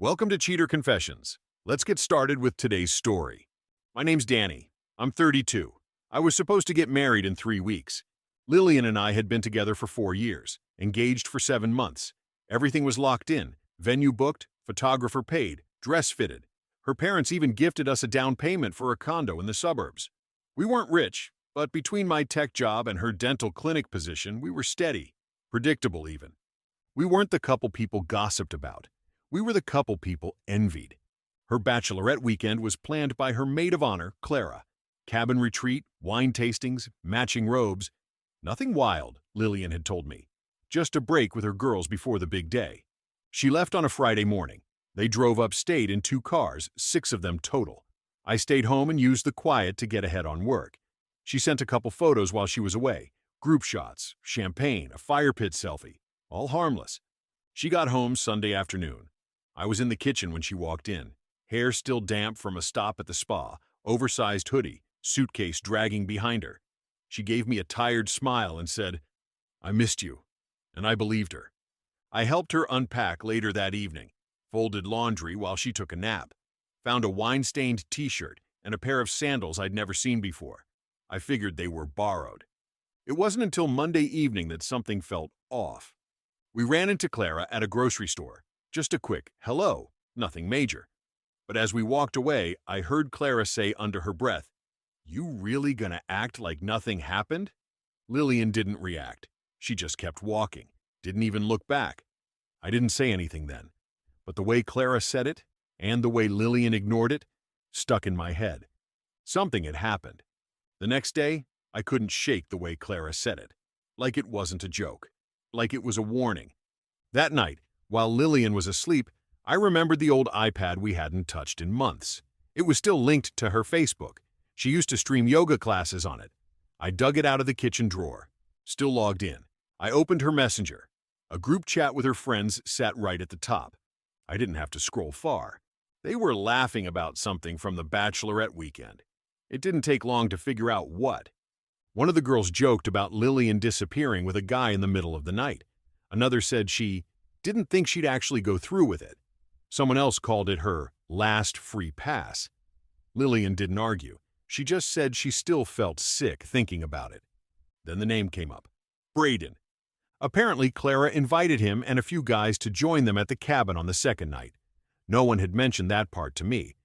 Welcome to Cheater Confessions. Let's get started with today's story. My name's Danny. I'm 32. I was supposed to get married in 3 weeks. Lilian and I had been together for 4 years, engaged for 7 months. Everything was locked in, venue booked, photographer paid, dress fitted. Her parents even gifted us a down payment for a condo in the suburbs. We weren't rich, but between my tech job and her dental clinic position, we were steady, predictable even. We weren't the couple people gossiped about. We were the couple people envied. Her bachelorette weekend was planned by her maid of honor, Clara. Cabin retreat, wine tastings, matching robes. Nothing wild, Lilian had told me. Just a break with her girls before the big day. She left on a Friday morning. They drove upstate in 2 cars, 6 of them total. I stayed home and used the quiet to get ahead on work. She sent a couple photos while she was away. Group shots, champagne, a fire pit selfie. All harmless. She got home Sunday afternoon. I was in the kitchen when she walked in. Hair still damp from a stop at the spa, oversized hoodie, suitcase dragging behind her. She gave me a tired smile and said, "I missed you." And I believed her. I helped her unpack later that evening, folded laundry while she took a nap, found a wine-stained t-shirt and a pair of sandals I'd never seen before. I figured they were borrowed. It wasn't until Monday evening that something felt off. We ran into Clara at a grocery store. Just a quick hello, nothing major. But as we walked away, I heard Clara say under her breath, "You really gonna act like nothing happened?" Lilian didn't react. She just kept walking, didn't even look back. I didn't say anything then. But the way Clara said it, and the way Lilian ignored it, stuck in my head. Something had happened. The next day, I couldn't shake the way Clara said it. Like it wasn't a joke. Like it was a warning. That night, while Lilian was asleep, I remembered the old iPad we hadn't touched in months. It was still linked to her Facebook. She used to stream yoga classes on it. I dug it out of the kitchen drawer. Still logged in. I opened her messenger. A group chat with her friends sat right at the top. I didn't have to scroll far. They were laughing about something from the Bachelorette weekend. It didn't take long to figure out what. One of the girls joked about Lilian disappearing with a guy in the middle of the night. Another said she didn't think she'd actually go through with it. Someone else called it her last free pass. Lilian didn't argue. She just said she still felt sick thinking about it. Then the name came up. Braden. Apparently, Clara invited him and a few guys to join them at the cabin on the second night. No one had mentioned that part to me.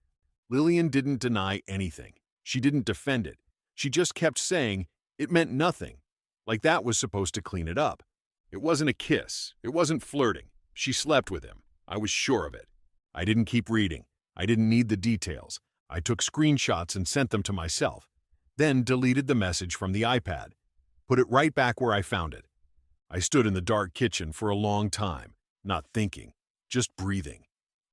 Lilian didn't deny anything. She didn't defend it. She just kept saying it meant nothing, like that was supposed to clean it up. It wasn't a kiss. It wasn't flirting. She slept with him. I was sure of it. I didn't keep reading. I didn't need the details. I took screenshots and sent them to myself, then deleted the message from the iPad, put it right back where I found it. I stood in the dark kitchen for a long time, not thinking, just breathing.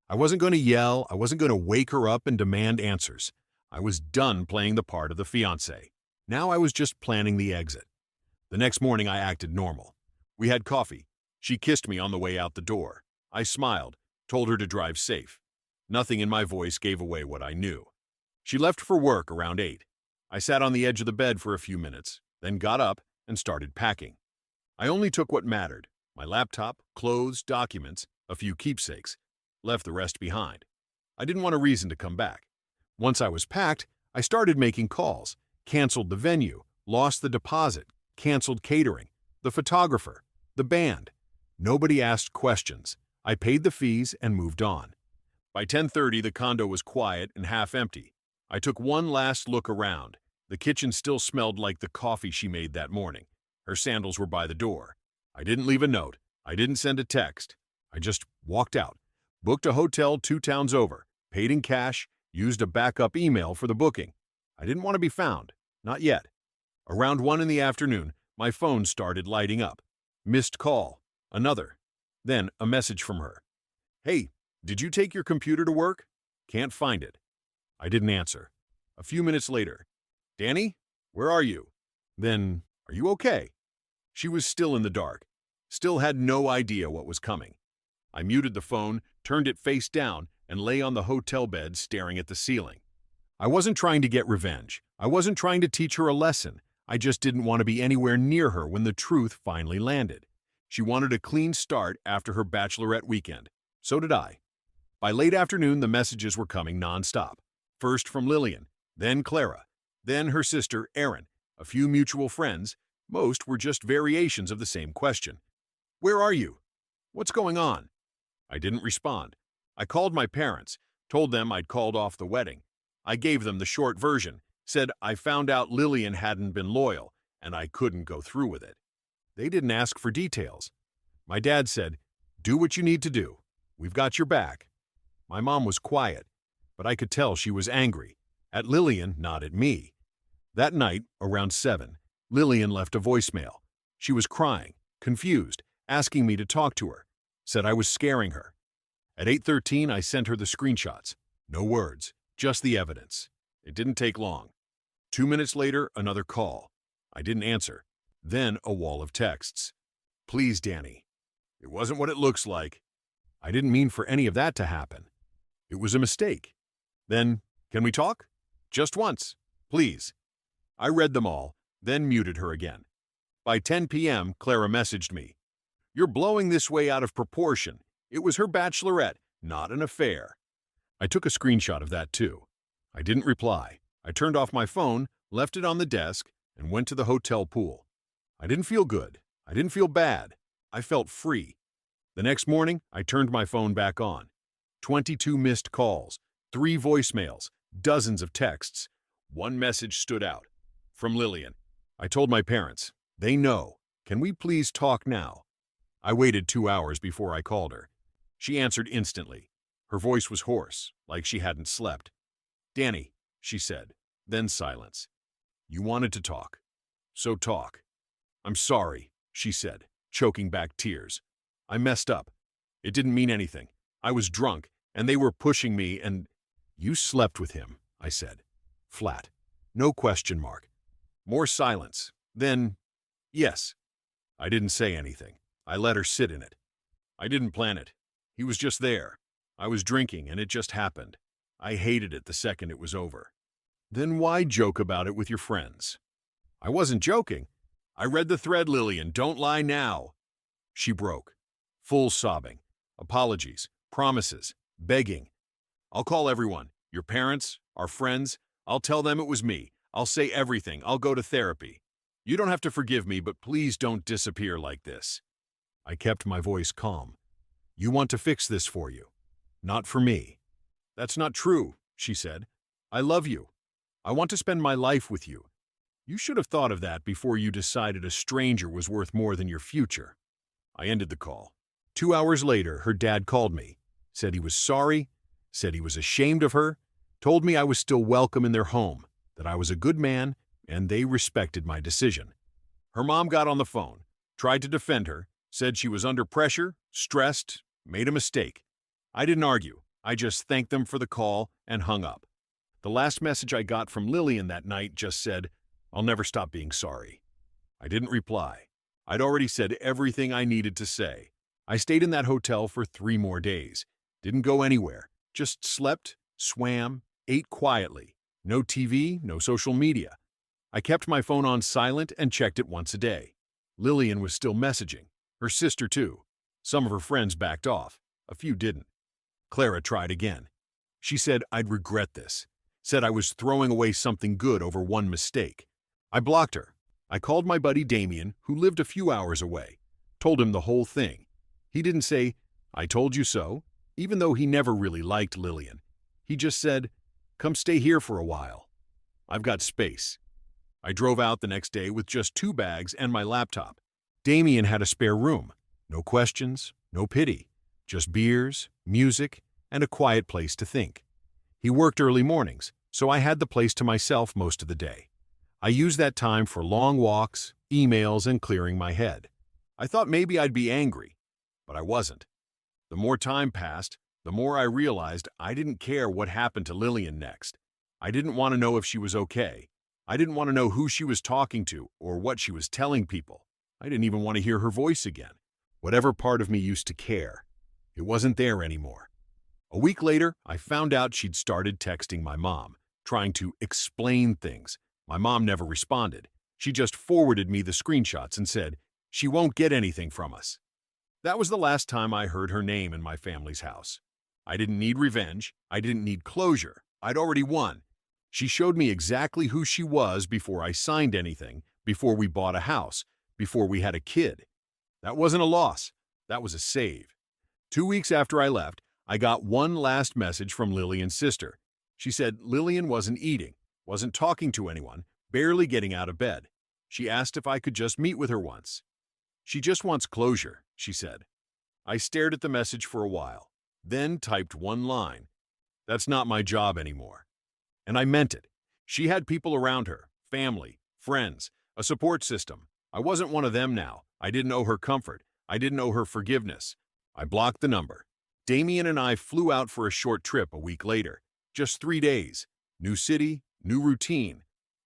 I wasn't going to yell. I wasn't going to wake her up and demand answers. I was done playing the part of the fiancé. Now I was just planning the exit. The next morning I acted normal. We had coffee. She kissed me on the way out the door. I smiled, told her to drive safe. Nothing in my voice gave away what I knew. She left for work around 8. I sat on the edge of the bed for a few minutes, then got up and started packing. I only took what mattered: my laptop, clothes, documents, a few keepsakes. Left the rest behind. I didn't want a reason to come back. Once I was packed, I started making calls, canceled the venue, lost the deposit, canceled catering, the photographer, the band. Nobody asked questions. I paid the fees and moved on. By 10:30, the condo was quiet and half empty. I took one last look around. The kitchen still smelled like the coffee she made that morning. Her sandals were by the door. I didn't leave a note. I didn't send a text. I just walked out, booked a hotel 2 towns over, paid in cash, used a backup email for the booking. I didn't want to be found. Not yet. Around 1 in the afternoon, my phone started lighting up. Missed call. Another. Then a message from her. "Hey, did you take your computer to work? Can't find it." I didn't answer. A few minutes later. "Danny, where are you?" Then, "Are you okay?" She was still in the dark. Still had no idea what was coming. I muted the phone, turned it face down, and lay on the hotel bed staring at the ceiling. I wasn't trying to get revenge. I wasn't trying to teach her a lesson. I just didn't want to be anywhere near her when the truth finally landed. She wanted a clean start after her bachelorette weekend. So did I. By late afternoon, the messages were coming nonstop. First from Lilian, then Clara, then her sister Erin, a few mutual friends. Most were just variations of the same question. Where are you? What's going on? I didn't respond. I called my parents, told them I'd called off the wedding. I gave them the short version, said I found out Lilian hadn't been loyal, and I couldn't go through with it. They didn't ask for details. My dad said, "Do what you need to do. We've got your back." My mom was quiet, but I could tell she was angry. At Lilian, not at me. That night, around 7, Lilian left a voicemail. She was crying, confused, asking me to talk to her. Said I was scaring her. At 8:13, I sent her the screenshots. No words, just the evidence. It didn't take long. 2 minutes later, another call. I didn't answer. Then a wall of texts. "Please, Danny. It wasn't what it looks like. I didn't mean for any of that to happen. It was a mistake." Then, "Can we talk? Just once, please." I read them all, then muted her again. By 10 p.m., Clara messaged me. "You're blowing this way out of proportion. It was her bachelorette, not an affair." I took a screenshot of that too. I didn't reply. I turned off my phone, left it on the desk, and went to the hotel pool. I didn't feel good. I didn't feel bad. I felt free. The next morning, I turned my phone back on. 22 missed calls, 3 voicemails, dozens of texts. One message stood out. From Lilian. I told my parents. They know. "Can we please talk now?" I waited 2 hours before I called her. She answered instantly. Her voice was hoarse, like she hadn't slept. "Danny," she said, then silence. "You wanted to talk. So talk." "I'm sorry," she said, choking back tears. "I messed up. It didn't mean anything. I was drunk, and they were pushing me and—" "You slept with him," I said. Flat. No question mark. More silence. Then, "Yes." I didn't say anything. I let her sit in it. I didn't plan it. He was just there. I was drinking, and it just happened. I hated it the second it was over. "Then why joke about it with your friends?" "I wasn't joking. I read the thread, Lilian. Don't lie now." She broke. Full sobbing. Apologies. Promises. Begging. "I'll call everyone. Your parents, our friends. I'll tell them it was me. I'll say everything. I'll go to therapy. You don't have to forgive me, but please don't disappear like this." I kept my voice calm. "You want to fix this for you. Not for me." "That's not true," she said. "I love you. I want to spend my life with you. You should have thought of that before you decided a stranger was worth more than your future." I ended the call. 2 hours later, her dad called me, said he was sorry, said he was ashamed of her, told me I was still welcome in their home, that I was a good man, and they respected my decision. Her mom got on the phone, tried to defend her, said she was under pressure, stressed, made a mistake. I didn't argue. I just thanked them for the call and hung up. The last message I got from Lilian that night just said, "I'll never stop being sorry." I didn't reply. I'd already said everything I needed to say. I stayed in that hotel for 3 more days. Didn't go anywhere. Just slept, swam, ate quietly. No TV, no social media. I kept my phone on silent and checked it once a day. Lilian was still messaging. Her sister too. Some of her friends backed off. A few didn't. Clara tried again. She said I'd regret this. Said I was throwing away something good over one mistake. I blocked her. I called my buddy Damien, who lived a few hours away. Told him the whole thing. He didn't say, "I told you so," even though he never really liked Lilian. He just said, "Come stay here for a while. I've got space." I drove out the next day with just 2 bags and my laptop. Damien had a spare room. No questions, no pity. Just beers, music, and a quiet place to think. He worked early mornings, so I had the place to myself most of the day. I used that time for long walks, emails, and clearing my head. I thought maybe I'd be angry, but I wasn't. The more time passed, the more I realized I didn't care what happened to Lilian next. I didn't want to know if she was okay. I didn't want to know who she was talking to or what she was telling people. I didn't even want to hear her voice again. Whatever part of me used to care, it wasn't there anymore. A week later, I found out she'd started texting my mom, trying to explain things. My mom never responded. She just forwarded me the screenshots and said, "She won't get anything from us." That was the last time I heard her name in my family's house. I didn't need revenge. I didn't need closure. I'd already won. She showed me exactly who she was before I signed anything, before we bought a house, before we had a kid. That wasn't a loss. That was a save. 2 weeks after I left, I got one last message from Lilian's sister. She said Lilian wasn't eating, wasn't talking to anyone, barely getting out of bed. She asked if I could just meet with her once. She just wants closure, she said. I stared at the message for a while, then typed one line. That's not my job anymore. And I meant it. She had people around her, family, friends, a support system. I wasn't one of them now. I didn't owe her comfort. I didn't owe her forgiveness. I blocked the number. Damien and I flew out for a short trip a week later. Just 3 days. New city, new routine.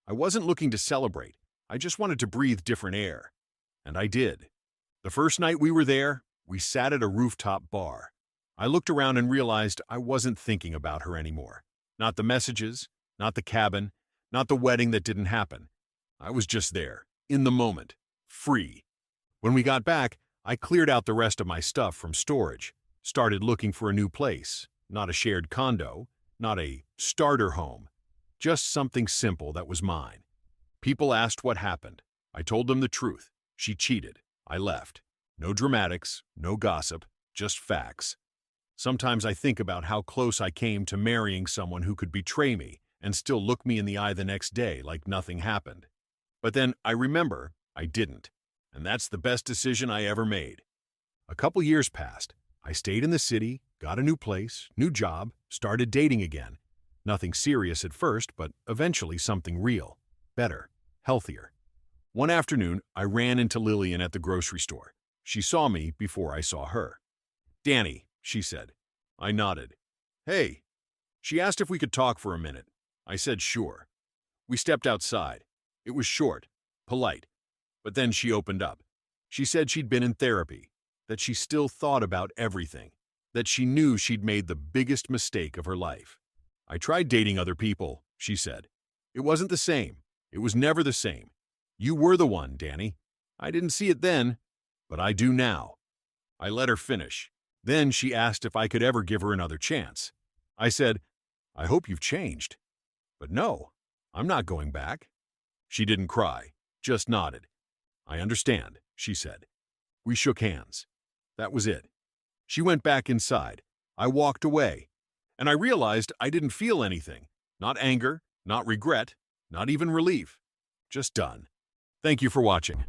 I wasn't looking to celebrate. I just wanted to breathe different air. And I did. The first night we were there, we sat at a rooftop bar. I looked around and realized I wasn't thinking about her anymore. Not the messages, not the cabin, not the wedding that didn't happen. I was just there, in the moment, free. When we got back, I cleared out the rest of my stuff from storage, started looking for a new place, not a shared condo, not a starter home, just something simple that was mine. People asked what happened. I told them the truth. She cheated. I left. No dramatics, no gossip, just facts. Sometimes I think about how close I came to marrying someone who could betray me and still look me in the eye the next day like nothing happened. But then I remember I didn't, and that's the best decision I ever made. A couple years passed. I stayed in the city, got a new place, new job, started dating again. Nothing serious at first, but eventually something real, better, healthier. One afternoon, I ran into Lilian at the grocery store. She saw me before I saw her. "Danny," she said. I nodded. "Hey." She asked if we could talk for a minute. I said sure. We stepped outside. It was short, polite. But then she opened up. She said she'd been in therapy, that she still thought about everything, that she knew she'd made the biggest mistake of her life. "I tried dating other people," she said. "It wasn't the same. It was never the same. You were the one, Danny. I didn't see it then, but I do now." I let her finish. Then she asked if I could ever give her another chance. I said, "I hope you've changed. But no, I'm not going back." She didn't cry, just nodded. "I understand," she said. We shook hands. That was it. She went back inside. I walked away. And I realized I didn't feel anything. Not anger, not regret, not even relief. Just done. Thank you for watching.